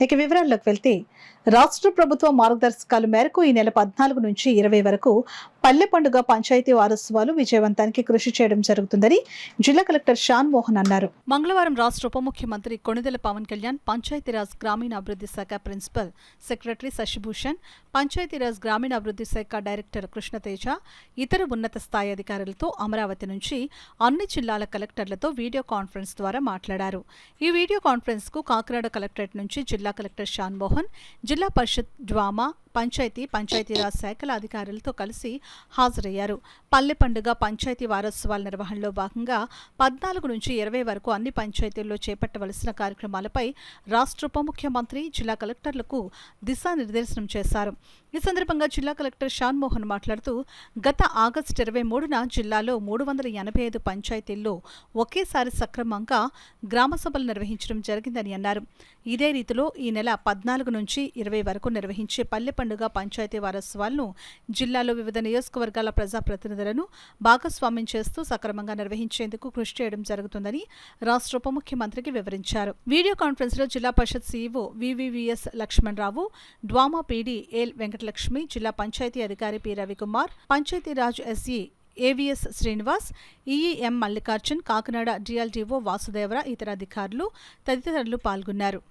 ఇక వివరాల్లోకి వెళ్తే రాష్ట్ర ప్రభుత్వ మార్గదర్శకాల మేరకు ఈ నెల 14 నుంచి 20 వరకు పల్లె పండుగ పంచాయతీ వారోత్సవాలు విజయవంతానికి కృషి చేయడం జరుగుతుందని జిల్లా కలెక్టర్ షాన్ మోహన్ అన్నారు. మంగళవారం రాష్ట్ర ఉప ముఖ్యమంత్రి కొణిదెల పవన్ కళ్యాణ్, పంచాయతీరాజ్ గ్రామీణాభివృద్ధి శాఖ ప్రిన్సిపల్ సెక్రటరీ శశిభూషణ్, పంచాయతీరాజ్ గ్రామీణాభివృద్ధి శాఖ డైరెక్టర్ కృష్ణతేజ, ఇతర ఉన్నత స్థాయి అధికారులతో అమరావతి నుంచి అన్ని జిల్లాల కలెక్టర్లతో వీడియో కాన్ఫరెన్స్ ద్వారా మాట్లాడారు. ఈ వీడియో కాన్ఫరెన్స్ కు కాకినాడ కలెక్టరేట్ నుంచి జిల్లా కలెక్టర్ షాన్ మోహన్, జిల్లా పరిషత్, డ్వామా, పంచాయతీరాజ్ శాఖల అధికారులతో కలిసి హాజరయ్యారు. పల్లె పండుగ పంచాయతీ వారోత్సవాల నిర్వహణలో భాగంగా 14 నుంచి 20 వరకు అన్ని పంచాయతీల్లో చేపట్టవలసిన కార్యక్రమాలపై రాష్ట్ర ఉప ముఖ్యమంత్రి జిల్లా కలెక్టర్లకు దిశానిర్దేశనం చేశారు. ఈ సందర్భంగా జిల్లా కలెక్టర్ షాన్ మోహన్ మాట్లాడుతూ, గత ఆగస్టు 23న జిల్లాలో 385 పంచాయతీల్లో ఒకేసారి సక్రమంగా గ్రామ సభలు నిర్వహించడం జరిగిందని అన్నారు. ఇదే రీతిలో ఈ నెల 14 నుంచి 20 వరకు నిర్వహించే పల్లె పండుగ పంచాయతీ వారోత్సవాలను జిల్లాలో వివిధ నియోజకవర్గాల ప్రజాప్రతినిధులను భాగస్వామ్యం చేస్తూ సక్రమంగా నిర్వహించేందుకు కృషి చేయడం జరుగుతుందని రాష్ట్ర ఉప ముఖ్యమంత్రికి వివరించారు. వీడియో కాన్ఫరెన్స్ లో జిల్లా పరిషత్ CEO VVVS Lakshmanarao, DWAMA PD L Venkatalakshmi, జిల్లా పంచాయతీ అధికారి P Ravikumar, Panchayati Raj SE AVS Srinivas, EE M Mallikarjun, Kakinada DLDO Vasudevara, ఇతర అధికారులు తదితరులు పాల్గొన్నారు.